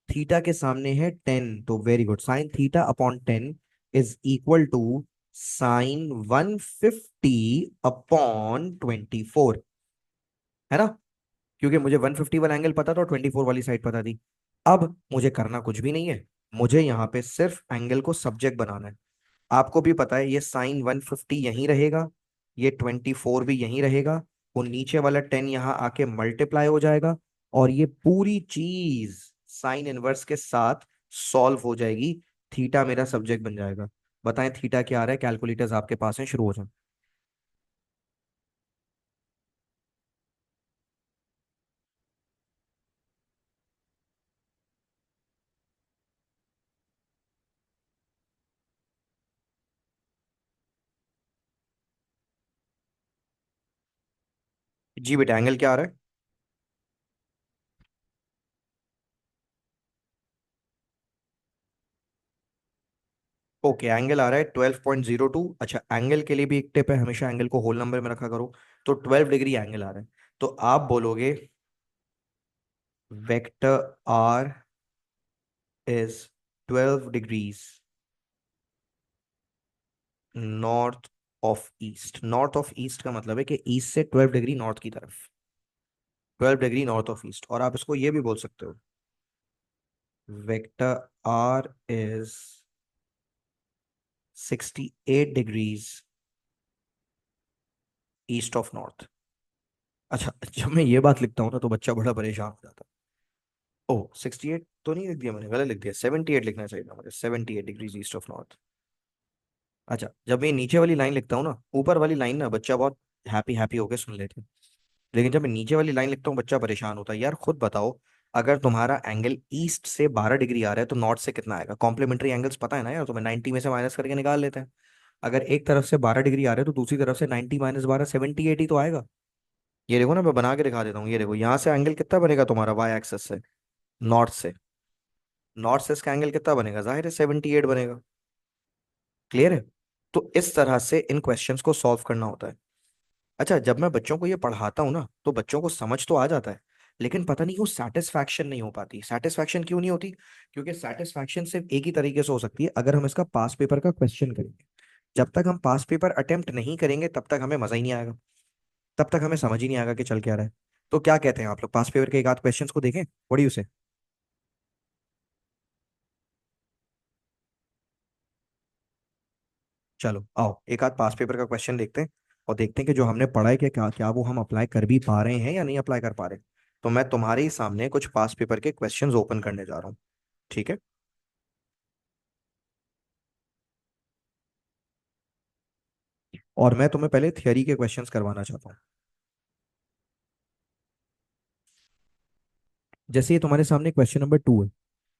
थीटा के सामने है 10, तो very good, sine theta upon 10 is equal to sine 150 upon 24, है ना? क्योंकि मुझे 150 वाला एंगल पता था और 24 वाली साइड पता थी। अब मुझे करना कुछ भी नहीं है, मुझे यहाँ पे सिर्फ एंगल को सब्जेक्ट बनाना है। आपको भी पता है ये साइन 150 यहीं रहेगा, ये 24 भी यहीं रहेगा, वो नीचे वाला 10 यहाँ आके मल्टीप्लाई हो जाएगा, और ये पूरी चीज साइन इनवर्स के साथ सॉल्व हो जाएगी। थीटा मेरा सब्जेक्ट बन जाएगा। बताएं थीटा क्या आ रहा है? कैलकुलेटर्स आपके पास हैं, शुरू हो जाए। जी बेटा, एंगल क्या आ रहा है? ओके, एंगल आ रहा है 12.02। अच्छा, एंगल के लिए भी एक टिप है, हमेशा एंगल को होल नंबर में रखा करो। तो 12 डिग्री एंगल आ रहा है, तो आप बोलोगे vector R is 12 degrees north of east. North of east का मतलब है कि ईस्ट से 12 डिग्री नॉर्थ की तरफ, 12 डिग्री नॉर्थ ऑफ ईस्ट। और आप इसको ये भी बोल सकते हो, vector R is 68 degrees east of north. अच्छा, जब मैं ये बात लिखता हूँ ना तो बच्चा बड़ा परेशान हो जाता है। ओ, 68 तो नहीं लिख दिया मैंने, गलत लिख दिया, 78 लिखना चाहिए था मुझे, 78 डिग्रीज ईस्ट ऑफ नॉर्थ। अच्छा, जब मैं नीचे वाली लाइन लिखता हूँ ना, ऊपर वाली लाइन ना बच्चा बहुत हैप्पी हैप्पी होके सुन लेते हैं, लेकिन जब मैं नीचे वाली लाइन लिखता हूँ बच्चा परेशान होता है। यार खुद बताओ, अगर तुम्हारा एंगल ईस्ट से 12 डिग्री आ रहा है तो नॉर्थ से कितना आएगा? कॉम्प्लीमेंट्री एंगल्स पता है ना यार तुम्हें, 90 में से माइनस करके निकाल लेते हैं। अगर एक तरफ से 12 डिग्री आ रहा है तो दूसरी तरफ से 90 - 12 78 ही तो आएगा। ये देखो ना, मैं बना के दिखा देता हूँ, ये देखो यहाँ से एंगल कितना बनेगा तुम्हारा वाई एक्सेस से, नॉर्थ से, नॉर्थ से इसका एंगल कितना बनेगा? जाहिर है 78 बनेगा। क्लियर है? तो इस तरह से इन क्वेश्चंस को सॉल्व करना होता है। अच्छा, जब मैं बच्चों को ये पढ़ाता हूँ ना तो बच्चों को समझ तो आ जाता है, लेकिन पता नहीं क्यों सेटिस्फैक्शन नहीं हो पाती। सेटिस्फैक्शन क्यों नहीं होती? क्योंकि सेटिस्फैक्शन सिर्फ एक ही तरीके से हो सकती है, अगर हम इसका पास पेपर का क्वेश्चन करेंगे। जब तक हम पास पेपर अटेम्प्ट नहीं करेंगे तब तक हमें मजा ही नहीं आएगा, तब तक हमें समझ ही नहीं आएगा कि चल क्या रहा है। तो क्या कहते हैं आप लोग, पास पेपर के एक आध क्वेश्चंस को देखें, व्हाट डू यू से? चलो आओ एक आध पास पेपर का क्वेश्चन देखते हैं, और देखते हैं कि जो हमने पढ़ा है कि क्या क्या वो हम अप्लाई कर भी पा रहे हैं या नहीं अप्लाई कर पा रहे। तो मैं तुम्हारे ही सामने कुछ पास पेपर के क्वेश्चंस ओपन करने जा रहा हूँ, ठीक है? और मैं तुम्हें पहले थियरी के क्वेश्चंस करवाना चाहता हूँ। जैसे ये तुम्हारे सामने क्वेश्चन नंबर 2 है।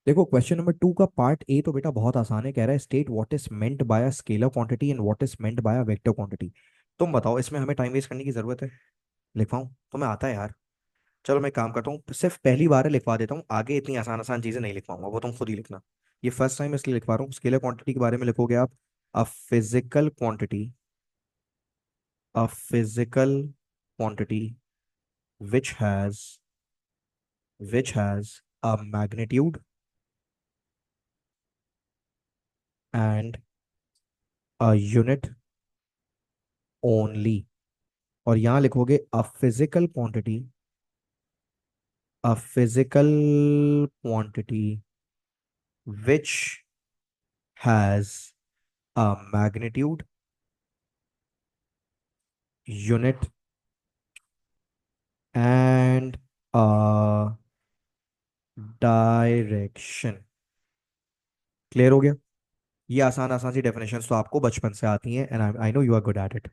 देखो क्वेश्चन नंबर 2 का पार्ट ए तो बेटा बहुत आसान है, कह रहा है state what is meant by a scalar quantity and what is meant by a vector quantity. तुम बताओ इसमें हमें टाइम वेस्ट करने की जरूरत है? लिखवाऊं? तुम्हें आता है यार? चलो मैं एक काम करता हूँ, सिर्फ पहली बार है लिखवा देता हूँ, आगे इतनी आसान आसान चीजें नहीं लिखवाऊंगा, वो तुम खुद ही लिखना। ये फर्स्ट टाइम इसलिए लिखवा रहा हूँ। स्केलर क्वांटिटी के बारे में लिखोगे आप, a physical quantity, a physical quantity which has which has a magnitude and a unit only। और यहां लिखोगे a physical quantity, a physical quantity which has a magnitude, unit and a direction. Clear हो गया? ये आसान आसान सी डेफिनेशंस तो आपको बचपन से आती हैं, and I know you are good at it.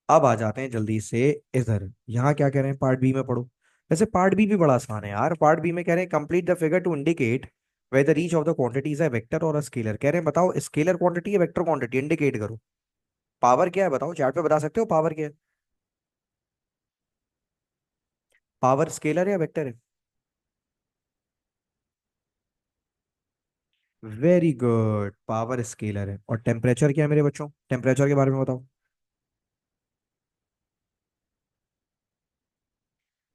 अब आ जाते हैं जल्दी से इधर, यहाँ क्या कह रहे हैं, पार्ट बी में पढ़ो। वैसे पार्ट बी भी बड़ा आसान है यार। पार्ट बी में कह रहे हैं complete the figure to indicate whether each of the quantities है वेक्टर और अ स्केलर। कह रहे हैं बताओ स्केलर क्वांटिटी है वेक्टर क्वांटिटी, इंडिकेट करो। पावर क्या है बताओ, चैट पे बता सकते हो पावर क्या है? पावर स्केलर या वेक्टर है? वेरी गुड, पावर स्केलर है। और टेम्परेचर क्या है मेरे बच्चों, टेम्परेचर के बारे में बताओ।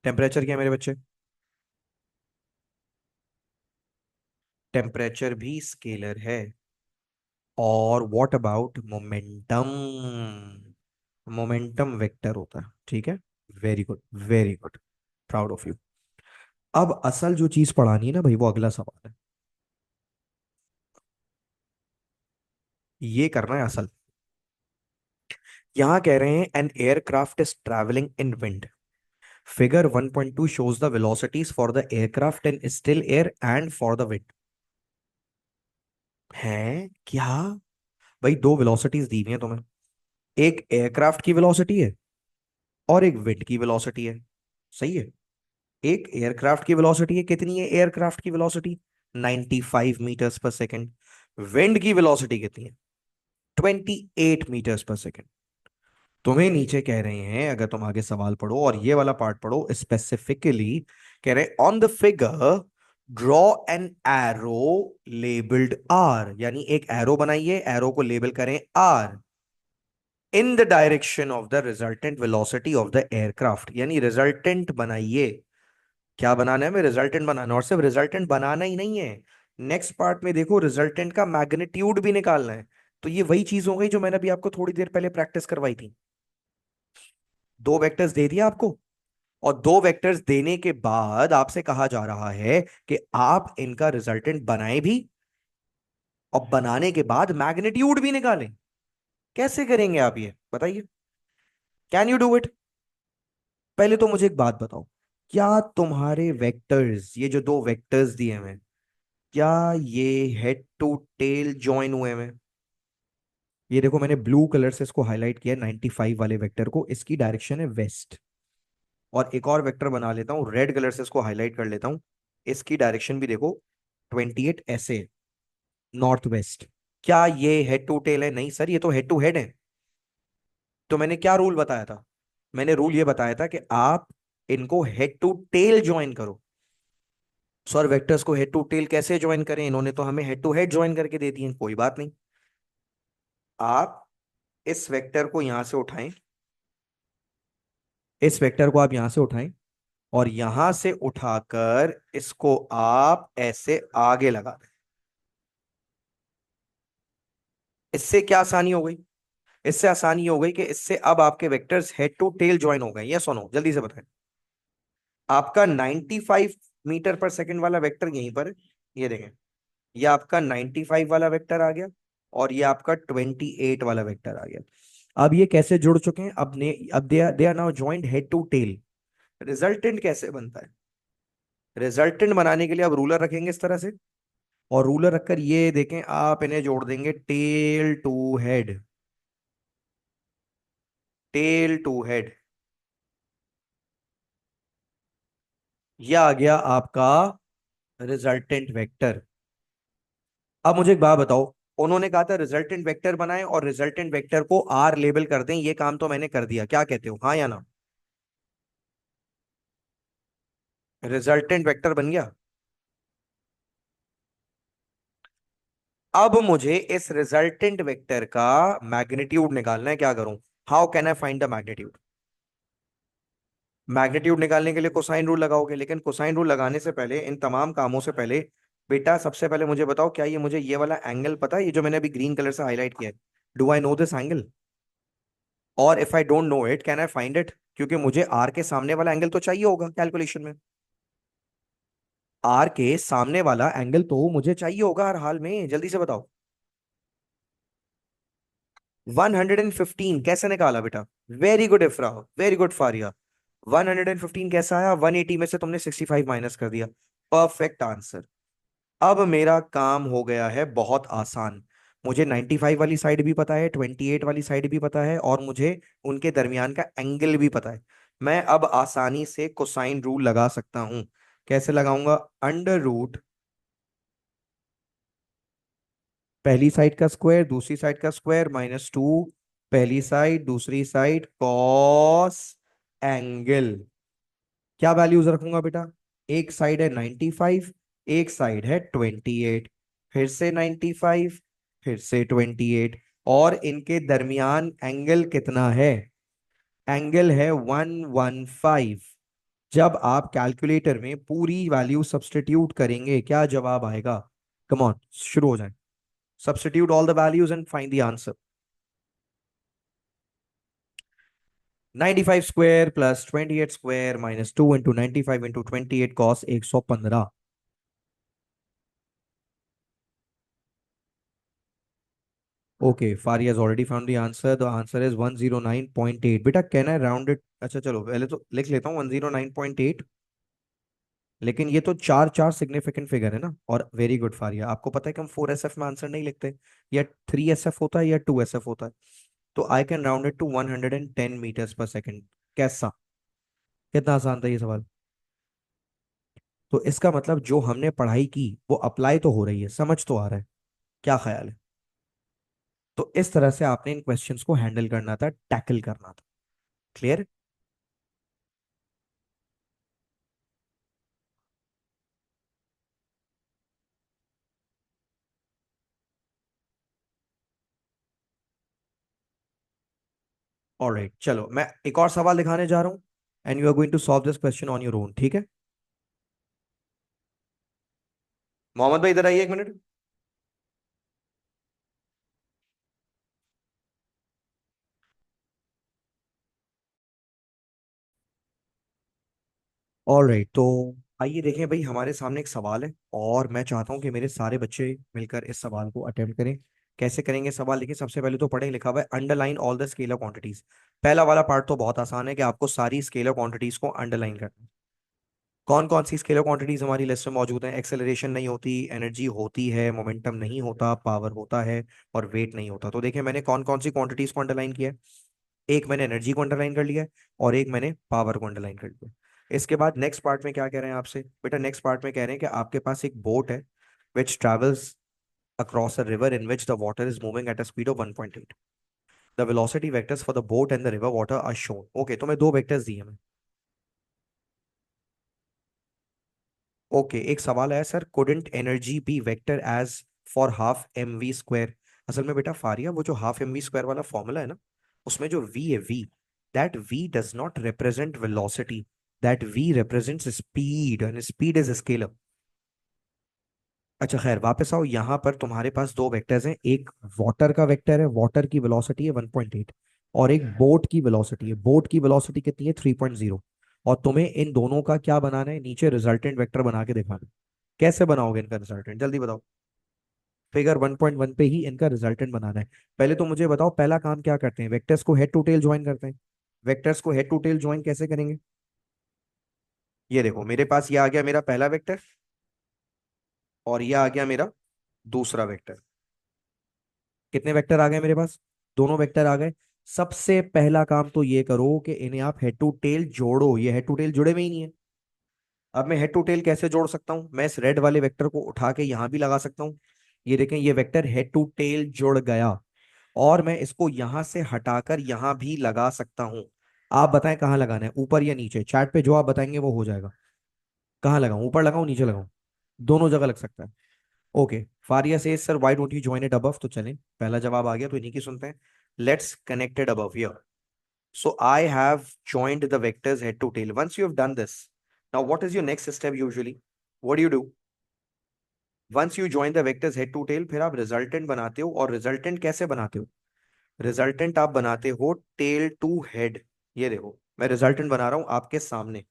टेम्परेचर क्या है मेरे बच्चे? टेम्परेचर भी स्केलर है। और what about momentum? Momentum vector होता है, ठीक है। Very good, very good, proud of you. अब असल जो चीज पढ़ानी है ना भाई, वो अगला सवाल है। ये करना है असल। यहां कह रहे हैं an aircraft is travelling in wind, figure 1.2 shows the velocities for the aircraft in still air and for the wind। है क्या? भाई दो वेलोसिटीज दी हुई हैं तुम्हें, एक एयरक्राफ्ट की वेलोसिटी है और एक विंड की वेलोसिटी है, सही है? एक एयरक्राफ्ट की वेलोसिटी है, कितनी है एयरक्राफ्ट की वेलोसिटी? 95 मीटर्स पर सेकंड। विंड की वेलोसिटी कितनी है? 28 मीटर्स पर सेकंड। तुम्हें नीचे कह रहे हैं, अगर तुम आगे सवाल पढ़ो और ये वाला पार्ट पढ़ो स्पेसिफिकली, कह रहे on the figure draw an arrow labelled R, यानी एक एरो बनाइए, एरो को लेबल करें R, in the direction of the resultant velocity of the aircraft. यानी रिजल्टेंट बनाइए। क्या बनाना है? हमें रिजल्टेंट बनाना, और सिर्फ रिजल्टेंट बनाना ही नहीं है, नेक्स्ट पार्ट में देखो रिजल्टेंट का मैग्नीट्यूड भी निकालना है। तो ये वही चीज हो गई जो मैंने अभी आपको थोड़ी देर पहले प्रैक्टिस करवाई थी। दो वेक्टर्स दे दिया आपको, और दो वेक्टर्स देने के बाद आपसे कहा जा रहा है कि आप इनका रिजल्टेंट बनाएं भी, और बनाने के बाद मैग्नीट्यूड भी निकालें। कैसे करेंगे आप ये बताइए? Can you do it? पहले तो मुझे एक बात बताओ, क्या तुम्हारे वेक्टर्स, ये जो दो वेक्टर्स दिए हुए हैं, क्या ये हेड टू टेल ज्वाइन हुए हैं? ये देखो मैंने ब्लू कलर से इसको हाईलाइट किया है, 95 वाले वेक्टर को, इसकी डायरेक्शन है वेस्ट। और एक और वेक्टर बना लेता हूँ, रेड कलर से इसको हाईलाइट कर लेता हूँ, इसकी डायरेक्शन भी देखो 28 ऐसे, नॉर्थ वेस्ट। क्या ये हेड टू टेल है? नहीं सर, ये तो हेड टू हेड है। तो मैंने क्या रूल बताया था? मैंने रूल ये बताया था कि आप इनको हेड टू टेल ज्वाइन करो। सर वेक्टर्स को हेड टू टेल कैसे ज्वाइन करें? इन्होंने तो हमें हेड टू हेड ज्वाइन करके दे दिए। कोई बात नहीं, आप इस वेक्टर को यहां से उठाएं, इस वेक्टर को आप यहां से उठाएं, और यहां से उठाकर इसको आप ऐसे आगे लगा दें। इससे क्या आसानी हो गई? इससे आसानी हो गई कि इससे अब आपके vectors head to tail join हो गए। यस और नो, जल्दी से बताएं। आपका 95 मीटर पर सेकंड वाला वेक्टर यहीं पर है। ये देखें, ये आपका 95 वाला वेक्टर आ गया और ये आपका 28 वाला वेक्टर आ गया। अब ये कैसे जुड़ चुके हैं? अब they are now joined head to tail. Resultant कैसे बनता है? रिजल्टेंट बनाने के लिए आप रूलर रखेंगे इस तरह से, और रूलर रखकर ये देखें, आप इन्हें जोड़ देंगे tail to head. Tail to head, यह आ गया आपका रिजल्टेंट वेक्टर। अब मुझे एक बात बताओ, उन्होंने कहा था रिजल्टेंट वेक्टर बनाएं और रिजल्टेंट वेक्टर को आर लेबल कर दें। ये काम तो मैंने कर दिया, क्या कहते हो, हाँ या ना? रिजल्टेंट वेक्टर बन गया। अब मुझे इस रिजल्टेंट वेक्टर का मैग्नीट्यूड निकालना है। क्या करूं? How can I find the magnitude? Magnitude निकालने के लिए कोसाइन रूल लगाओगे, लेकिन कोसाइन रूल लगाने से पहले, इन तमाम कामों से पहले, बेटा सबसे पहले मुझे बताओ, क्या ये मुझे ये वाला एंगल पता है, ये जो मैंने अभी ग्रीन कलर से हाईलाइट किया है? Do I know this angle? और if I don't know it, can I find it? क्योंकि मुझे आर के सामने वाला एंगल तो चाहिए होगा कैलकुलेशन में। आर के सामने वाला एंगल तो मुझे चाहिए होगा हर हाल में, जल्दी से बताओ। 115 कैसे निकाला बेटा? Very good Ifra, very good Faria. 115 कैसा आया? 180 में से तुमने 65 माइनस कर दिया। Perfect answer. अब मेरा काम हो गया है बहुत आसान। मुझे 95 वाली साइड भी पता है, 28 वाली साइड भी पता है, और मुझे उनके दरमियान का एंगल भी पता है। मैं अब आसानी से कोसाइन रूल लगा सकता हूं। कैसे लगाऊंगा? अंडर रूट पहली साइड का स्क्वायर दूसरी साइड का स्क्वायर माइनस टू, पहली साइड दूसरी साइड कॉस एंगल। क्या वैल्यूज रखूंगा बेटा? एक साइड है 95, एक साइड है 28, फिर से 95, फिर से 28, और इनके दरमियान एंगल कितना है? एंगल है 115। जब आप कैलकुलेटर में पूरी वैल्यू सब्स्टिट्यूट करेंगे, क्या जवाब आएगा? कम ऑन, शुरू हो जाए। Substitute all the values and find the answer. 95 square plus 28 square minus 2 into 95 into 28 cos 115। Okay, Fari has already found the answer. The answer is 109.8. बेटा कैन आई राउंड इट? अच्छा चलो, पहले तो लिख लेता हूँ 109.8। लेकिन ये तो चार चार सिग्निफिकेंट फिगर है ना। और वेरी गुड फारिया, आपको पता है कि हम 4SF में आंसर नहीं लिखते, या 3SF होता है या 2SF होता है। तो I can round it to 110 metres per second. कैसा? कितना आसान था ये सवाल? तो इसका मतलब जो हमने पढ़ाई की वो अप्लाई तो हो रही है, समझ तो आ रहा है। क्या ख्याल है? तो इस तरह से आपने इन क्वेश्चंस को हैंडल करना था, टैकल करना था। क्लियर? ऑलराइट, चलो मैं एक और सवाल दिखाने जा रहा हूं, and you are going to solve this question on your own, ठीक है? मोहम्मद भाई इधर आइए एक मिनट। ऑलराइट, तो आइए देखें भाई, हमारे सामने एक सवाल है और मैं चाहता हूं कि मेरे सारे बच्चे मिलकर इस सवाल को अटेम्प्ट करें। कैसे करेंगे सवाल? देखिए, सबसे पहले तो पढ़े लिखा हुआ है underline all the scalar quantities. पहला वाला पार्ट तो बहुत आसान है कि आपको सारी स्केलर क्वांटिटीज को अंडरलाइन करना है। कौन कौन सी स्केलर क्वांटिटीज हमारी लिस्ट में मौजूद है? एक्सेलरेशन नहीं होती, एनर्जी होती है, मोमेंटम नहीं होता, पावर होता है, और वेट नहीं होता। तो देखिए, मैंने कौन कौन सी क्वांटिटीज को अंडरलाइन किया है। एक मैंने एनर्जी को अंडरलाइन कर लिया है, और एक मैंने पावर को अंडरलाइन कर लिया है। इसके बाद नेक्स्ट पार्ट में क्या कह रहे हैं आपसे? बेटा नेक्स्ट पार्ट में कह रहे हैं कि आपके पास एक बोट है विच travels across a river in which the water is moving at a speed of 1.8. The velocity vectors for the boat and the river water are shown. Okay, तो मैं दो वेक्टर्स दिए हैं। ओके, एक सवाल है sir, couldn't energy be vector as for half mv square? असल में बेटा फारिया, वो जो हाफ एम वी स्क्वायर वाला फॉर्मूला है ना, उसमें जो v है, v, that v does not represent velocity, that V represents speed and speed is scalar. अच्छा खैर, वापस आओ। यहाँ पर तुम्हारे पास दो वेक्टर्स हैं, एक वाटर का वेक्टर है, वाटर की वेलोसिटी है 1.8, और एक बोट की वेलोसिटी है, बोट की वेलोसिटी कितनी है 3.0। और तुम्हें इन दोनों का क्या बनाना है, नीचे रिजल्टेंट वेक्टर बना के दिखाना है। कैसे बनाओगे इनका रिजल्टेंट, जल्दी बताओ। फिगर 1.1 पे ही इनका रिजल्टेंट बनाना है। पहले तो मुझे बताओ, पहला काम क्या करते हैं, वेक्टर्स को हेड टू टेल ज्वाइन करते हैं। वेक्टर्स को हेड टू टेल ज्वाइन कैसे करेंगे? ये देखो, मेरे पास ये आ गया मेरा पहला वेक्टर, और ये आ गया मेरा दूसरा वेक्टर। कितने वेक्टर आ गए मेरे पास? दोनों वेक्टर आ गए। सबसे पहला काम तो ये करो कि इन्हें आप हेड टू टेल जोड़ो। ये हेड टू टेल जुड़े हुए ही नहीं है। अब मैं हेड टू टेल कैसे जोड़ सकता हूं? मैं इस रेड वाले वेक्टर को उठा के यहां भी लगा सकता हूं। ये देखें, ये वेक्टर हेड टू टेल जुड़ गया। और मैं इसको यहां से हटाकर यहां भी लगा सकता हूं। आप बताएं कहाँ लगाना है, ऊपर या नीचे? चैट पे जो आप बताएंगे वो हो जाएगा। कहाँ लगाऊं, ऊपर लगाऊं नीचे लगाऊं? दोनों जगह लग सकता है। ओके, फारिया से sir why don't you join it above. तो चलें, पहला जवाब आ गया तो इन्हीं की सुनते हैं। Let's connect it above here. So I have joined the vectors head to tail. Once you have done this, now what is your next step usually? What do you do? Once you join the vectors head to tail, फिर आप रिजल्टेंट बनाते हो। और रिजल्टेंट कैसे बनाते हो? रिजल्टेंट आप बनाते हो टेल टू हेड। ये देखो, मैं रिजल्टेंट बना रहा हूं आपके सामने।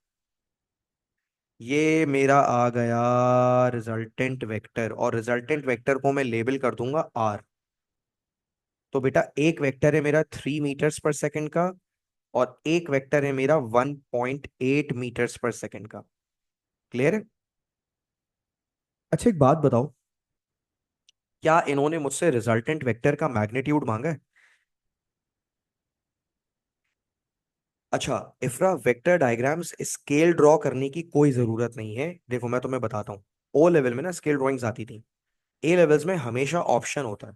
ये मेरा आ गया रिजल्टेंट वेक्टर, और रिजल्टेंट वेक्टर को मैं लेबल कर दूंगा आर। तो बेटा, एक वेक्टर है मेरा 3 मीटर्स पर सेकंड का, और एक वेक्टर है मेरा 1.8 मीटर्स पर सेकंड का। क्लियर है? अच्छा एक बात बताओ, क्या इन्होंने मुझसे रिजल्टेंट वेक्टर का मैग्नीट्यूड मांगा है? अच्छा, इफ्रा, वेक्टर डायग्राम्स स्केल ड्रॉ करने की कोई जरूरत नहीं है। देखो मैं तुम्हें बताता हूँ, ओ लेवल में ना स्केल ड्राइंग्स आती थी। ए लेवल्स में हमेशा ऑप्शन होता है।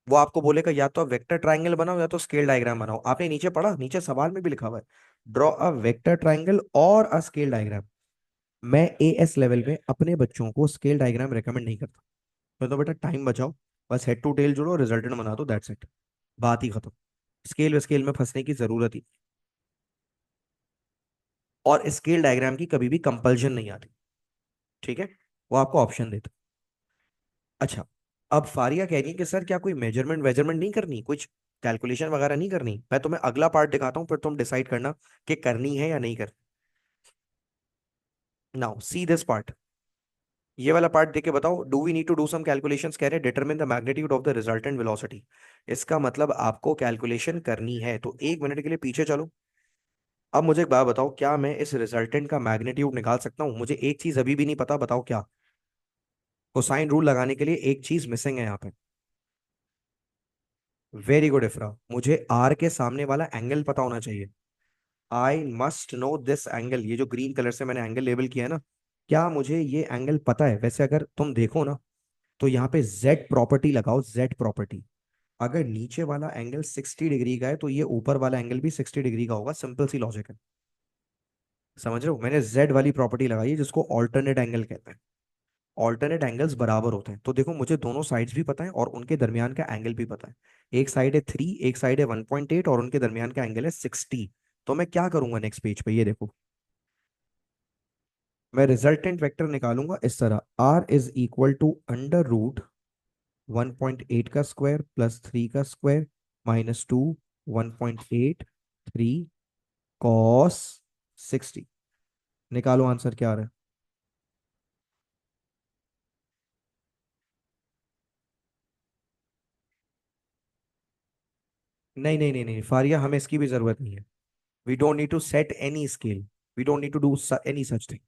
वो आपको बोलेगा या तो आप वेक्टर ट्राइंगल बनाओ या तो स्केल डायग्राम बनाओ। आपने नीचे पढ़ा, नीचे सवाल में भी लिखा हुआ है, ड्रॉ अ वेक्टर ट्राइंगल और अ स्केल डायग्राम। मैं एएस लेवल में अपने बच्चों को स्केल डायग्राम रेकमेंड नहीं करता। मैं तो बेटा टाइम बचाओ, बस हेड टू टेल जोड़ो, रिजल्टेंट बना दो, दैट्स इट। बात ही खत्म। स्केल व स्केल में फंसने की जरूरत ही। और स्केल डायग्राम की कभी भी कंपल्शन नहीं आती। ठीक है, वो आपको ऑप्शन देता। अच्छा, अब फारिया कह रही है कि सर क्या कोई मेजरमेंट वेजरमेंट नहीं करनी, कुछ कैलकुलेशन वगैरह नहीं करनी? मैं तुम्हें अगला पार्ट दिखाता हूँ, फिर तुम डिसाइड करना कि करनी है या नहीं करनी। Now see this part. ये वाला पार्ट देख के बताओ, do we need to do some calculations? कह रहे determine the magnitude of the resultant velocity. इसका मतलब आपको कैलकुलेशन करनी है, तो 1 मिनट के लिए पीछे चलो। अब मुझे एक बात बताओ, क्या मैं इस रिजल्टेंट का मैग्नीट्यूड निकाल सकता हूँ? मुझे एक चीज अभी भी नहीं पता, बताओ क्या। कोसाइन रूल लगाने के लिए एक चीज मिसिंग है यहाँ पे। वेरी गुड इफरा, मुझे आर के सामने वाला एंगल पता होना चाहिए। I must know this angle. ये जो ग्रीन कलर से मैंने एंगल लेबल किया है ना, क्या मुझे ये एंगल पता है? वैसे अगर तुम देखो ना, तो यहाँ पे जेड प्रॉपर्टी लगाओ, जेड प्रॉपर्टी। अगर नीचे वाला एंगल 60 डिग्री का है, तो ये ऊपर वाला एंगल भी 60 डिग्री का होगा। सिंपल सी लॉजिक है। समझ रहे हो? मैंने जेड वाली प्रॉपर्टी लगाई है, जिसको ऑल्टरनेट एंगल कहते हैं। ऑल्टरनेट एंगल्स बराबर होते हैं, तो देखो मुझे दोनों साइड्स भी पता है और उनके दरमियान का एंगल भी पता है। एक साइड है 3, एक साइड है 1.8, और उनके दरमियान का एंगल है 60। तो मैं क्या करूंगा नेक्स्ट पेज पे, ये देखो, मैं रिजल्टेंट वेक्टर निकालूंगा इस तरह। R is equal to under root 1.8 का स्क्वायर प्लस 3 का स्क्वायर माइनस 2, 1.8, 3 कॉस 60। निकालो आंसर क्या आ रहा है। नहीं नहीं नहीं नहीं फारिया, हमें इसकी भी जरूरत नहीं है। We don't need to set any scale, we don't need to do any such thing.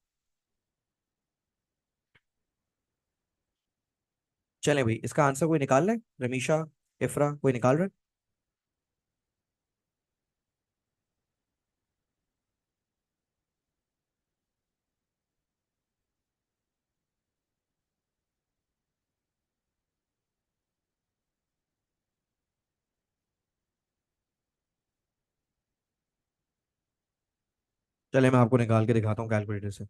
चलें भाई, इसका आंसर कोई निकाल रहा है? रमीशा, इफरा, कोई निकाल रहा है? चले, मैं आपको निकाल के दिखाता हूँ कैलकुलेटर से।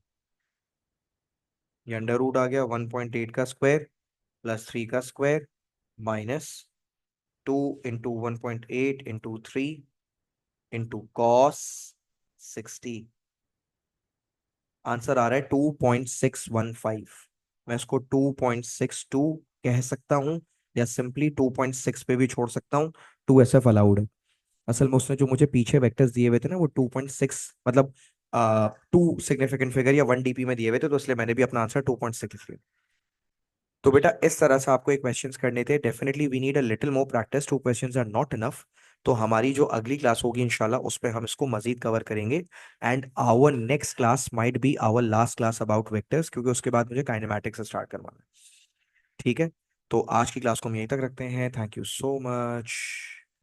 ये अंडर रूट आ गया 1.8 का स्क्वायर प्लस 3 का square minus 2 into 1.8 into 3 into cos 60। Answer आ रहा है 2.615। मैं इसको 2.62 कह सकता हूँ, या सिंपली 2.6 पे भी छोड़ सकता हूँ। 2SF अलाउड है। असल में उसने जो मुझे पीछे वेक्टर्स दिए हुए थे ना, वो 2.6 मतलब 2 सिग्निफिकेंट फिगर या 1 DP में दिए हुए थे, तो इसलिए मैंने भी अपना आंसर 2.6 लिख लिया। तो बेटा इस तरह से आपको एक क्वेश्चंस करने थे। Definitely we need a little more practice, 2 questions are not enough. तो हमारी जो अगली क्लास होगी इंशाल्लाह उस पे हम इसको मजीद कवर करेंगे। And our next class might be our last class about vectors, क्योंकि उसके बाद मुझे काइनेमैटिक्स से स्टार्ट करवाना है। ठीक है, तो आज की क्लास को हम यहीं तक रखते हैं। Thank you so much.